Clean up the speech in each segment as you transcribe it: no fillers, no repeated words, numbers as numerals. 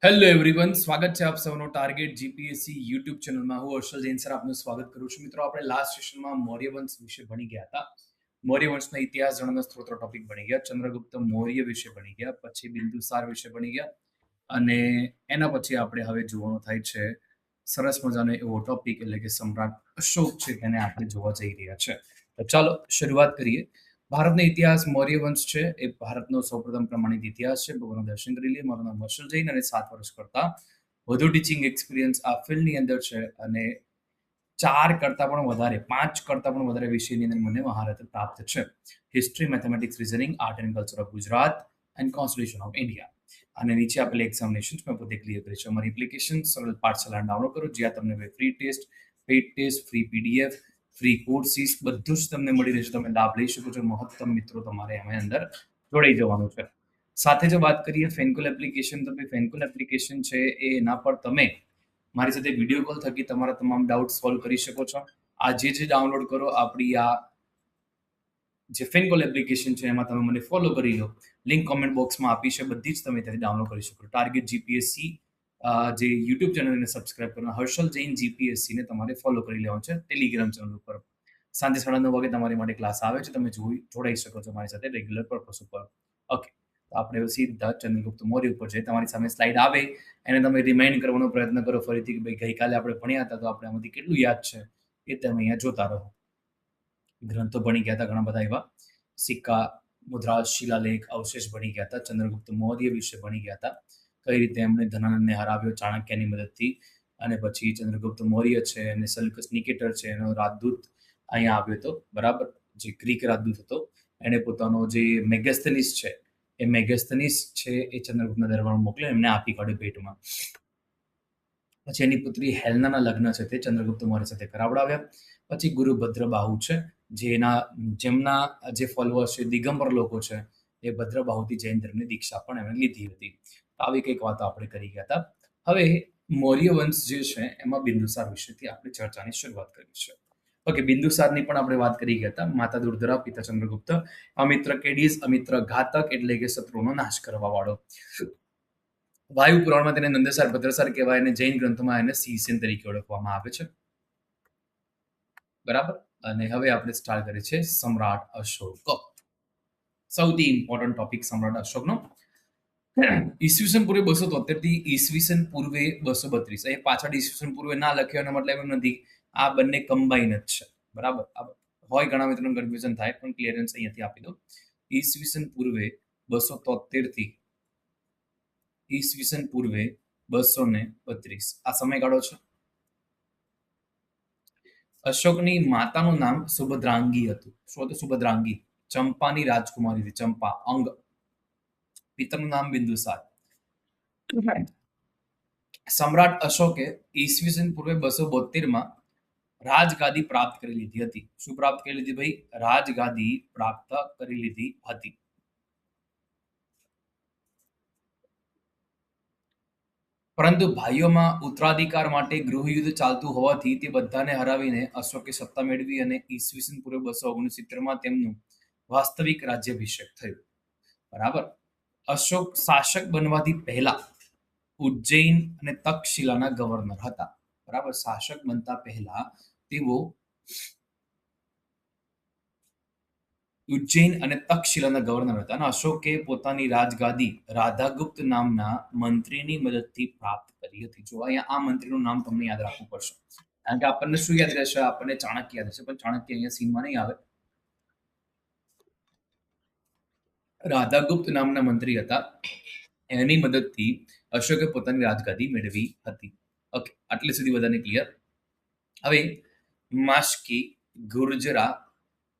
Hello everyone, સ્વાગત છે આપ સૌનો ટાર્ગેટ જીપીએસસી યુટ્યુબ ચેનલમાં. હું હર્ષલ જૈન સર આપનું સ્વાગત કરું છું. મિત્રો, આપણે લાસ્ટ સેશનમાં મૌર્ય વંશ વિશે ભણી ગયા હતા. મૌર્ય વંશના ઇતિહાસ જાણવાના સ્ત્રોત ટોપિક ભણી ગયા. ચંદ્રગુપ્ત મૌર્ય વિશે ભણી ગયા, પછી બિંદુસાર વિશે ભણી ગયા, અને એના પછી આપણે હવે જોવાનું થાય છે સરસ મજાનો એવો ટોપિક, એટલે કે સમ્રાટ અશોક છે, તેને આપણે જોવા જઈ રહ્યા છે. તો ચાલો શરૂઆત કરીએ. ભારતનો ઇતિહાસ મૌર્ય વંશ છે. એ ભારતનો સૌપ્રથમ પ્રમાણિત ઇતિહાસ છે. ભગવાનના દર્શન કરી લઈએ. મારું નામ હર્ષલ જૈન અને 7 વર્ષ કરતા વધુ ટીચિંગ એક્સપિરિયન્સ આ ફિલ્ડની અંદર છે, અને 4 કરતા પણ વધારે, 5 કરતા પણ વધારે વિષયની અંદર મને મહારથ પ્રાપ્ત છે. History, mathematics, reasoning, art and culture of Gujarat and constitution of India. અને નીચે આપેલી એક્ઝામિનેશન મેં પોતે ક્લિયર કરી છે. અમારી એપ્લિકેશન સરળ પાઠશાળા ડાઉનલોડ કરો, જ્યાં તમને free test, paid test, free PDF, free courses બધું જ તમને મળી રહેશે. તમે લાભ લઈ શકો છો. મહત્તમ મિત્રો તમારે એમાં અંદર જોડાઈ જવાનું છે. સાથે જો વાત કરીએ ફેનકોલ એપ્લિકેશન, તો ફેનકોલ એપ્લિકેશન છે એના પર તમે મારી સાથે વિડીયો કોલ થકી તમારા તમામ ડાઉટ સોલ્વ કરી શકો છો. આ જે ડાઉનલોડ કરો, આપણી આ જે ફેનકોલ એપ્લિકેશન છે એમાં તમે મને ફોલો કરી લો. લિંક કોમેન્ટ બોક્સમાં આપી છે, બધી જ તમે ત્યાંથી ડાઉનલોડ કરી શકો. ટાર્ગેટ જીપીએસસી જે યુટ્યુબ ચેનલને સબસ્ક્રાઇબ કરવાનું, હર્ષલ જૈન જીપીએસસી ને તમારે ફોલો કરી લેવાનું છે ટેલિગ્રામ ચેનલ ઉપર. સાંજે 9:30 વાગે તમારી માટે ક્લાસ આવે છે, તમે જોડાઈ શકો છો મારી સાથે રેગ્યુલર પર્પસ ઉપર. ઓકે, તો આપણે સીધા ચંદ્રગુપ્ત મૌર્ય ઉપર જઈએ. તમારી સામે સ્લાઇડ આવે એને તમે રિમાઇન્ડ કરવાનો પ્રયત્ન કરો ફરીથી કે ભાઈ ગઈકાલે આપણે ભણ્યા હતા, તો આપણે આમાંથી કેટલું યાદ છે એ તમે અહીંયા જોતા રહો. ગ્રંથો ભણી ગયા હતા, ઘણા બધા એવા સિક્કા, મુદ્રા, શિલાલેખ, અવશેષ ભણી ગયા હતા. ચંદ્રગુપ્ત મૌર્ય વિશે ભણી ગયા હતા, કઈ રીતે એમણે ધનાનંદને હરાવ્યો ચાણક્યની મદદથી. અને પછી ચંદ્રગુપ્ત મૌર્ય છે અને સેલ્યુકસ નિકેટર છે, એનો રાજદૂત અહીંયા આવ્યો હતો, બરાબર, જે ગ્રીક રાજદૂત હતો. એને પોતાનો જે મેગેસ્થનીસ છે, એ મેગેસ્થનીસ છે એ ચંદ્રગુપ્તના દરબારમાં મોકલ્યો, એમને આપી કાઢ્યો ભેટમાં. પછી એની પુત્રી હેલનાના લગ્ન છે તે ચંદ્રગુપ્ત મૌર્ય સાથે કરાવડાવ્યા. પછી ગુરુભદ્ર બાહુ છે, જેમના જે ફોલોઅર્સ છે, દિગંબર લોકો છે, એ ભદ્રબાહુથી જૈન ધર્મની દીક્ષા પણ એમણે લીધી હતી. આવી કંઈક વાતો આપણે કરી ગયા હતા. હવે મૌર્ય વંશ જે છે એમાં બિંદુસાર વિશેથી આપણે ચર્ચાની શરૂઆત કરી છે. ઓકે, બિંદુસારની પણ આપણે વાત કરી ગયા હતા. માતા દુર્ધરા, પિતા ચંદ્રગુપ્ત, અમિત્ર કેડીસ, અમિત્ર ઘાતક એટલે કે શત્રુનો નાશ કરવા વાળો. વાયુ પુરાણમાં તેને નંદસાર, ભદ્રસાર કહેવાય, અને જૈન ગ્રંથોમાં એને સીસેન તરીકે ઓળખવામાં આવે છે, બરાબર. અને હવે આપણે સ્ટાર્ટ કરીએ છીએ સમ્રાટ અશોક. સૌથી ઇમ્પોર્ટન્ટ ટોપિક સમ્રાટ અશોકનો. ઈસવીસન પૂર્વે 273 થી ઈસવીસન પૂર્વે 232. એ પાછળ ઈસવીસન પૂર્વે ના લખ્યો એનો મતલબ એમ નથી, આ બંને કમ્બાઈન જ છે, બરાબર. હોય ઘણા મિત્રોને કન્ફ્યુઝન થાય, પણ ક્લિયરન્સ અહીંયાથી આપી દો. ઈસવીસન પૂર્વે 273 થી ઈસવીસન પૂર્વે 232 આ સમયગાળો છે. અશોકની માતાનું નામ સુભદ્રાંગી હતું. શું હતું? સુભદ્રાંગી. ચંપાની રાજકુમારી હતી, ચંપા અંગ. પિતાનું નામ બિંદુસાર. સમ્રાટ અશોકે ઈસવીસન પૂર્વે 272 રાજગાદી પ્રાપ્ત કરી લીધી હતી. શું પ્રાપ્ત કરી લીધી ભાઈ? રાજગાદી પ્રાપ્ત કરી લીધી હતી. પરંતુ ભાઈઓમાં ઉત્તરાધિકાર માટે ગૃહયુદ્ધ ચાલતું હોવાથી તે બધાને હરાવીને અશોકે સત્તા મેળવી, અને ઈસવીસન પૂર્વે 269 તેમનું વાસ્તવિક રાજ્યાભિષેક થયો, બરાબર. અશોક શાસક બનવાથી પહેલા ઉજ્જૈન અને તક્ષશિલાના ગવર્નર હતા, બરાબર. શાસક બનતા પહેલા તેઓ ઉજ્જૈન અને તક્ષશિલાના ગવર્નર હતા, અને અશોકે પોતાની રાજગાદી રાધાગુપ્ત નામના મંત્રીની મદદથી પ્રાપ્ત કરી હતી. જો અહીંયા આ મંત્રીનું નામ તમને યાદ રાખવું પડશે, કારણ કે આપણને શું યાદ રહેશે? આપણને ચાણક્ય યાદ રહેશે, પણ ચાણક્ય અહીંયા સીનમાં નહીં આવે. રાધાગુપ્ત નામના મંત્રી હતા, એની મદદથી અશોકે પોતાની રાજગાદી મેળવી હતી. ઓકે, આટલી સુધી બધાને ક્લિયર. હવે માસ્કી, ગુર્જરા,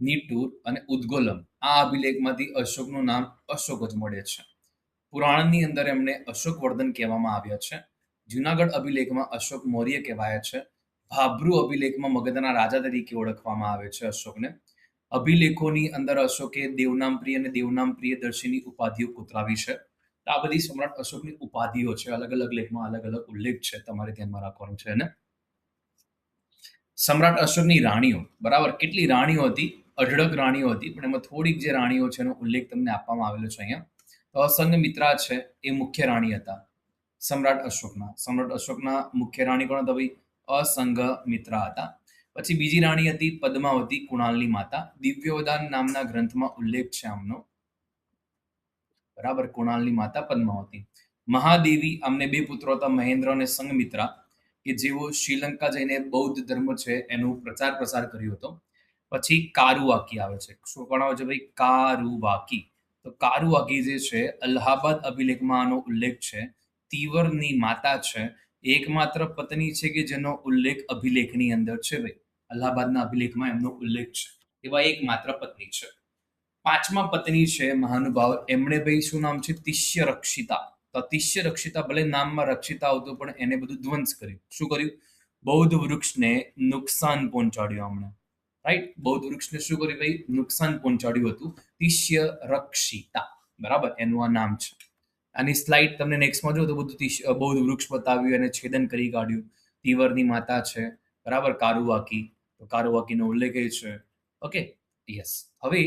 નીટુર અને ઉદ્ગોલમ આ અભિલેખમાંથી અશોકનું નામ અશોક જ મળે છે. પુરાણની અંદર એમને અશોકવર્ધન કહેવામાં આવ્યા છે. જુનાગઢ અભિલેખમાં અશોક મૌર્ય કહેવાય છે. ભાભરૂ અભિલેખમાં મગધના રાજા તરીકે ઓળખવામાં આવે છે અશોકને. અભિલેખોની અંદર અશોકે દેવનામ પ્રિય અને દેવનામ પ્રિયદર્શીની ઉપાધિઓ કોતરાવી છે. આ બધી સમ્રાટ અશોકની ઉપાધિઓ છે. અલગ અલગ લેખમાં અલગ અલગ ઉલ્લેખ છે, તમારે ધ્યાનમાં રાખવાનું છે. અને સમ્રાટ અશોકની રાણીઓ, બરાબર, કેટલી રાણીઓ હતી? 18 રાણીઓ હતી, પણ એમાં થોડીક જે રાણીઓ છે એનો ઉલ્લેખ તમને આપવામાં આવેલો છે અહીંયા. તો અસંગ મિત્રા છે, એ મુખ્ય રાણી હતા. સમ્રાટ અશોકના મુખ્ય રાણી કોણ હતા ભાઈ? અસંઘમિત્રા હતા. પછી બીજી રાણી હતી પદ્માવતી, કુણાલની માતા. દિવ્યવદાન નામના ગ્રંથમાં ઉલ્લેખ છે આમનો. બરાબર, કુણાલની માતા પદ્માવતી. મહાદેવી, આમને બે પુત્રો હતા મહેન્દ્ર અને સંઘમિત્રા, કે જેઓ શ્રીલંકા જઈને બૌદ્ધ ધર્મ છે એનો પ્રચાર પ્રસાર કર્યો હતો. પછી કારુવાકી આવે છે. શું કોણ આવે છે ભાઈ? કારુવાકી. તો કારુવાકી જે છે, અલ્હાબાદ અભિલેખમાં આનો ઉલ્લેખ છે. તીવરની માતા છે, એકમાત્ર પત્ની છે કે જેનો ઉલ્લેખ અભિલેખની અંદર છે ભાઈ. અલ્હાબાદના અભિલેખમાં એમનો ઉલ્લેખ છે. એવા એકમાત્ર પત્ની છે. પાંચમા પત્ની છે મહાનુભાવ, એમણે ભાઈ શું નામ છે? તિષ્ય રક્ષિતા. તો તિષ્ય રક્ષિતા, ભલે નામમાં રક્ષિતા આવતું પણ એને બધું ધ્વંસ કર્યું. શું કર્યું? બૌદ્ધ વૃક્ષને નુકસાન પહોંચાડ્યું આમણે. રાઈટ, બૌદ્ધ વૃક્ષને શું કર્યું ભાઈ? નુકસાન પહોંચાડ્યું હતું. તિષ્ય રક્ષિતા, બરાબર, એનું આ નામ છે. આની સ્લાઇડ તમને નેક્સ્ટમાં જો તો બધું બૌદ્ધ વૃક્ષ બતાવ્યું અને છેદન કરી કાઢ્યું. તીવરની માતા છે, બરાબર, કારુવાકી. તો કારુવાકીનો ઉલ્લેખ છે. Okay, yes. હવે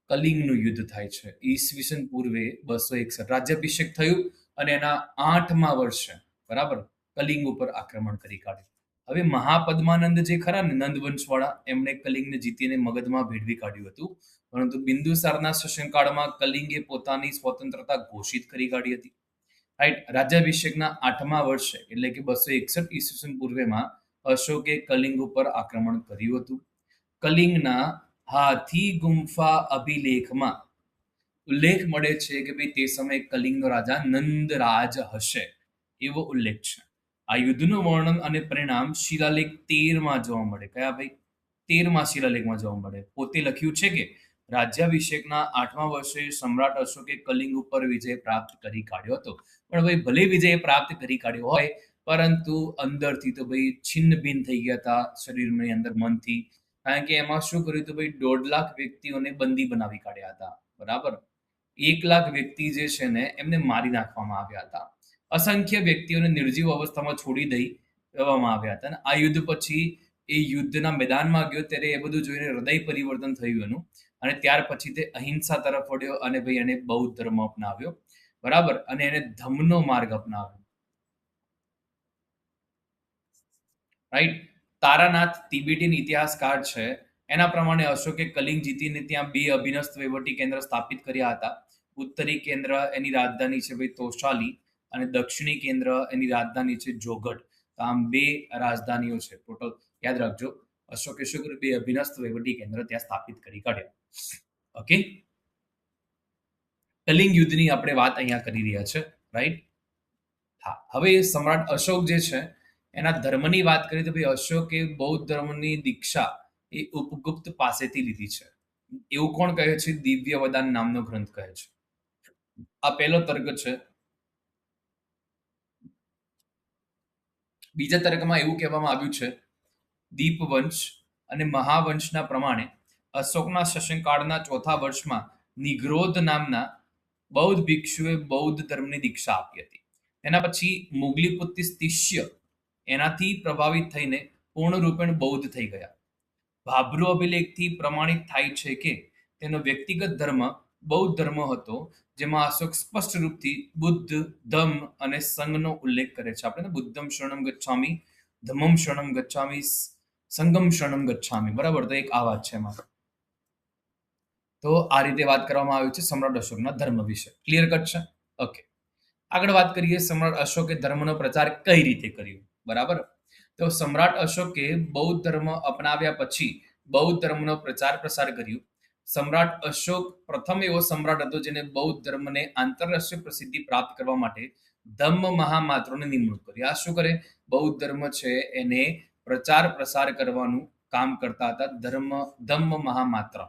કલિંગનું યુદ્ધ થાય છે ઈસવીસન પૂર્વે 261. રાજ્યાભિષેક થયું અને એના 8મા વર્ષે, બરાબર, કલિંગ ઉપર આક્રમણ કરી કાઢ્યું. હવે મહાપદ્માનંદ જે ખરા ને, નંદવંશવાળા, એમણે કલિંગને જીતીને મગધમાં ભેળવી કાઢ્યું હતું. પરંતુ બિંદુસારના શાસનકાળમાં કલિંગે પોતાની સ્વતંત્રતા ઘોષિત કરી કાઢી હતી. રાઈટ, રાજ્યાભિષેકના 8મા વર્ષે એટલે કે 261 ઈસવીસન પૂર્વેમાં અશોકે કલિંગ ઉપર આક્રમણ કર્યું હતું. કલિંગના હાથી ગુમ્ફા અભિલેખમાં ઉલ્લેખ મળે છે કે ભાઈ તે સમયે કલિંગનો રાજા નંદરાજ હશે, એવો ઉલ્લેખ છે. આ યુદ્ધનું વર્ણન અને પરિણામ શિલાલેખ 13માં જોવા મળે. કયા ભાઈ? 13મા શિલાલેખમાં જોવા મળે. પોતે લખ્યું છે કે રાજ્યાભિષેકના 8મા વર્ષે સમ્રાટ અશોકે કલિંગ ઉપર વિજય પ્રાપ્ત કરી કાઢ્યો હતો. પણ ભાઈ ભલે વિજય પ્રાપ્ત કરી કાઢ્યો હોય, પરંતુ અંદરથી તો ભાઈ છિન્ન ભિન્ન થઈ ગયા હતા, શરીરની અંદર, મનથી. કારણ કે એમાં શું કર્યું હતું ભાઈ? 1.5 લાખ વ્યક્તિઓને બંદી બનાવી કાઢ્યા હતા. બરાબર, 1 લાખ વ્યક્તિ જે છે ને એમને મારી નાખવામાં આવ્યા હતા. અસંખ્ય વ્યક્તિઓને નિર્જીવ અવસ્થામાં છોડી દેવામાં આવ્યા હતા. અને આ યુદ્ધ પછી એ યુદ્ધના મેદાનમાં ગયો ત્યારે એ બધું જોઈને હૃદય પરિવર્તન થયું એનું. અને ત્યાર પછી તે અહિંસા તરફ વળ્યો અને ભાઈ એને બૌદ્ધ ધર્મ અપનાવ્યો. બરાબર, અને એને ધમ્મનો માર્ગ અપનાવ્યો. રાઈટ, તારાનાથ તિબેટીયન ઇતિહાસકાર છે, એના પ્રમાણે અશોકે કલિંગ જીતીને ત્યાં 2 અભિનસ્ત વહીવટી કેન્દ્ર સ્થાપિત કર્યા હતા. ઉત્તરી કેન્દ્ર એની રાજધાની છે ભાઈ તોશાલી, અને દક્ષિણી કેન્દ્ર એની રાજધાની છે જોગઢ. તો આમ 2 રાજધાનીઓ છે ટોટલ. યાદ રાખજો, અશોકે શું કર્યું? 2 અભિનસ્ત વહીવટી કેન્દ્ર ત્યાં સ્થાપિત કરી કાઢ્યા. ઓકે, કલિંગ યુદ્ધની આપણે વાત અહીંયા કરી રહ્યા છે. રાઈટ, હા. હવે સમ્રાટ અશોક જે છે એના ધર્મની વાત કરીએ તો ભાઈ અશોકે બૌદ્ધ ધર્મની દીક્ષા એ ઉપગુપ્ત પાસેથી લીધી છે. એવું કોણ કહે છે? દિવ્યવદાન નામનો ગ્રંથ કહે છે. આ પહેલો તર્ક છે. બીજા તર્કમાં એવું કહેવામાં આવ્યું છે, દીપવંશ અને મહાવંશના પ્રમાણે અશોકના શાસનકાળના 4થા વર્ષમાં નિગ્રોધ નામના બૌદ્ધ ભિક્ષુએ બૌદ્ધ ધર્મની દીક્ષા આપી હતી. એના પછી મુગલી પુત્રી તિષ્ય એનાથી પ્રભાવિત થઈને પૂર્ણરૂપે બૌદ્ધ થઈ ગયા. ભાબ્રુ અભિલેખથી પ્રમાણિત થાય છે કે તેનો વ્યક્તિગત ધર્મ બૌદ્ધ ધર્મ હતો, જેમાં અશોક સ્પષ્ટ રૂપથી બુદ્ધ, ધમ્મ અને સંઘનો ઉલ્લેખ કરે છે. આપણે બુદ્ધમ શરણમ ગચ્છામિ, ધમ્મમ શરણમ ગચ્છામિ, સંઘમ શરણમ ગચ્છામિ. બરાબર, તો એક આ વાત છે એમાં. તો આ રીતે વાત કરવામાં આવી છે સમ્રાટ અશોકના ધર્મ વિશે. ક્લિયર કટ છે? ઓકે, આગળ વાત કરીએ સમ્રાટ અશોકે ધર્મનો પ્રચાર કઈ રીતે કર્યો. બરાબર, તો સમ્રાટ અશોકે બૌદ્ધ ધર્મ અપનાવ્યા પછી બૌદ્ધ ધર્મનો પ્રચાર પ્રસાર કર્યો. સમ્રાટ અશોક પ્રથમ એવો સમ્રાટ હતો જેને બૌદ્ધ ધર્મને આંતરરાષ્ટ્રીય પ્રસિદ્ધિ પ્રાપ્ત કરવા માટે ધમ્મ મહામાત્રોની નિમણૂક કરી. આ શું કરે? બૌદ્ધ ધર્મ છે એને પ્રચાર પ્રસાર કરવાનું કામ કરતા હતા ધમ્મ મહામાત્ર.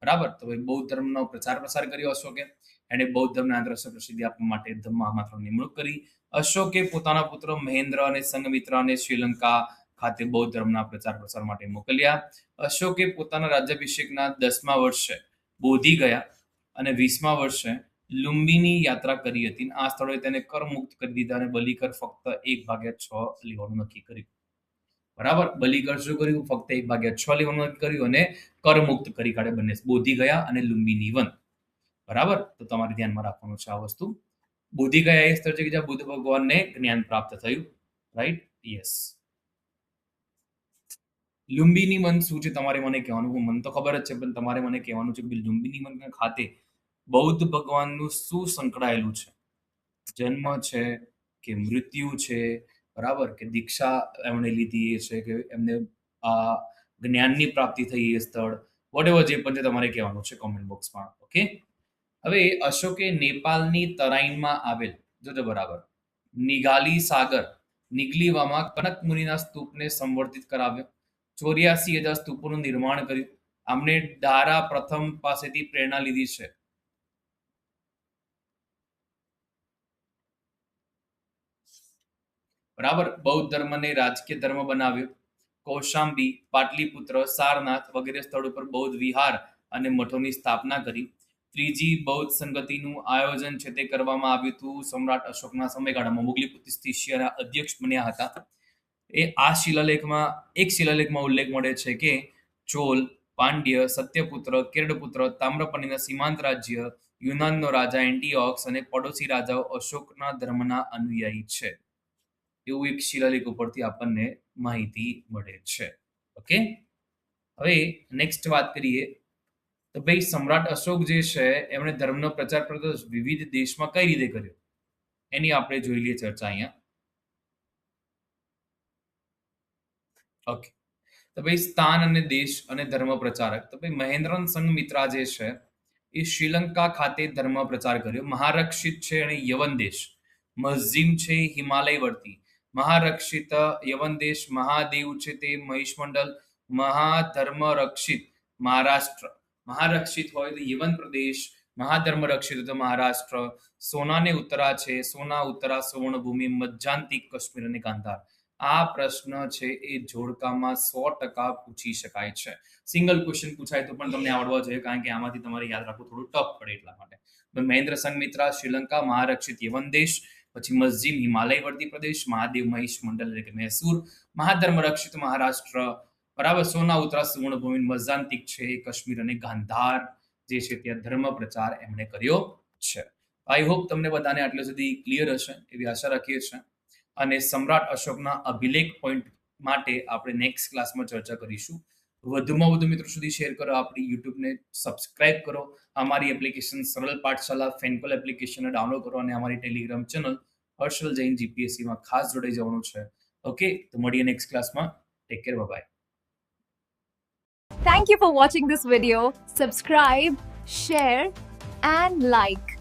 બરાબર, તો બૌદ્ધ ધર્મનો પ્રચાર પ્રસાર કર્યો અશોકે. એને બૌદ્ધ ધર્મને આંતરરાષ્ટ્રીય પ્રસિદ્ધિ આપવા માટે ધમ્મ મહામાત્રોની નિમણૂક કરી. અશોકે પોતાના પુત્ર મહેન્દ્ર અને સંઘમિત્રાને શ્રીલંકા ખાતે બૌદ્ધ ધર્મના પ્રચાર પ્રસાર માટે મોકલ્યા. અશોકે પોતાના રાજ્યાભિષેકના 10મા વર્ષે બોધિ ગયા અને 20મા વર્ષે લુંબીની યાત્રા કરી હતી. આ સ્થળોએ તેને કરમુક્ત કરી દીધા અને બલિકર ફક્ત 1/6 લેવાનું નક્કી કર્યું. બરાબર, બલિકર શું કર્યું? ફક્ત 1/6 લેવાનું નક્કી કર્યું અને કરમુક્ત કરી કાઢે બંને, બોધિ ગયા અને લુંબિની વન. બરાબર, તો તમારે ધ્યાનમાં રાખવાનું છે આ વસ્તુ. બુદ્ધિ કયા એ સ્થળ છે કે જ્યાં બુદ્ધ ભગવાનને જ્ઞાન પ્રાપ્ત થયું? Right, yes. લુંબિની વન શું છે તમારે મને કહેવાનું? મને તો ખબર જ છે, પણ તમારે મને કહેવાનું છે કે લુંબિની વન ખાતે બૌદ્ધ ભગવાનનું શું સંકળાયેલું છે? જન્મ છે કે મૃત્યુ છે, બરાબર, કે દીક્ષા એમણે લીધી છે, કે એમને આ જ્ઞાનની પ્રાપ્તિ થઈ એ સ્થળ, વોટેવર જે પણ છે તમારે કહેવાનું છે કોમેન્ટ બોક્સમાં. ઓકે. હવે અશોકે નેપાળની તરાઈનમાં આવેલ, જોજો બરાબર, નિગાલી સાગર નિગલીવામાં કનક મુનિના સ્તૂપને સંવર્ધિત કરાવ્યો. 84,000 સ્તૂપોનું નિર્માણ કર્યું. આમણે દારા પ્રથમ પાસેથી પ્રેરણા લીધી છે. બરાબર, બૌદ્ધ ધર્મને રાજકીય ધર્મ બનાવ્યો. કૌશાંબી, પાટલીપુત્ર, સારનાથ વગેરે સ્થળો પર બૌદ્ધ વિહાર અને મઠોની સ્થાપના કરી. ત્રીજી બૌદ્ધ સંગતિનું આયોજન છે તે કરવામાં આવ્યું હતું સમ્રાટ અશોકના સમયગાળામાં. મોગલીપુત્તિ શિષ્યના અધ્યક્ષ બન્યા હતા. આ શિલાલેખમાં એક શિલાલેખમાં ઉલ્લેખ મળે છે કે ચોલ, પાંડ્ય, સત્યપુત્ર, કેરડપુત્ર, તામ્રપર્ણીના સીમાંત રાજ્ય, યુનાનનો રાજા એન્ટીઓક્સ અને પડોશી રાજાઓ અશોકના ધર્મના અનુયાયી છે, એવું એક શિલાલેખ ઉપરથી આપણને માહિતી મળે છે. ઓકે. હવે નેક્સ્ટ વાત કરીએ તો ભાઈ સમ્રાટ અશોક જે છે એમણે ધર્મનો પ્રચાર પ્રસાર વિવિધ દેશમાં કઈ રીતે કર્યો, એની આપણે જોઈ લઈએ ચર્ચા અહીંયા. ઓકે. તો ભાઈ સ્થાન અને દેશ અને ધર્મ પ્રચારક, તો ભાઈ મહેન્દ્રન સંઘમિત્રા જે છે એ શ્રીલંકા ખાતે ધર્મ પ્રચાર કર્યો. મહારક્ષિત છે અને યવન દેશ. મઝીમ છે હિમાલયવર્તી. મહારક્ષિત યવન દેશ. મહાદેવ છે તે મહિષમંડલ. મહાધર્મ રક્ષિત મહારાષ્ટ્ર. મહારક્ષિત હોય તો યવન પ્રદેશ, મહાધર્મ રક્ષિત તો મહારાષ્ટ્ર. સોનાને ઉત્તરા છે, સોના ઉત્તરા સુવર્ણભૂમિ, મધ્યાંતિક કાશ્મીર અને ગાંધાર. આ પ્રશ્ન છે એ જોડકામાં 100% પૂછી શકાય છે. સિંગલ ક્વેશ્ચન પૂછાય તો પણ તમને આવડવા જોઈએ, કારણ કે આમાંથી તમારે યાદ રાખવું થોડું ટફ પડે એટલા માટે. મહેન્દ્ર સંઘમિત્રા શ્રીલંકા, મહારક્ષિત યવન દેશ, પછી મઝીમ હિમાલયવર્તી પ્રદેશ, મહાદેવ મહિષ મંડલ એટલે કે મૈસૂર, મહાધર્મ રક્ષિત મહારાષ્ટ્ર, બરાબર, સોના ઉત્તરા સુવર્ણભૂમિ, મઝાંતિક છે કાશ્મીર અને ગાંધાર જે છે ત્યાં ધર્મ પ્રચાર એમણે કર્યો છે. આઈ હોપ તમને બધાને આટલે સુધી ક્લિયર હશે એવી આશા રાખીએ છીએ. અને સમ્રાટ અશોકના અભિલેખ પોઈન્ટ માટે આપણે નેક્સ્ટ ક્લાસમાં ચર્ચા કરીશું. વધુમાં વધુ મિત્રો સુધી શેર કરો, આપણી યુટ્યુબને સબસ્ક્રાઇબ કરો, અમારી એપ્લિકેશન સરળ પાઠશાલા ફેનકોલ એપ્લિકેશનને ડાઉનલોડ કરો અને અમારી ટેલિગ્રામ ચેનલ હર્ષલ જૈન જીપીએસસીમાં ખાસ જોડાઈ જવાનું છે. ઓકે, તો મળીએ નેક્સ્ટ ક્લાસમાં. Take care, bye. Thank you for watching this video. Subscribe, share and like.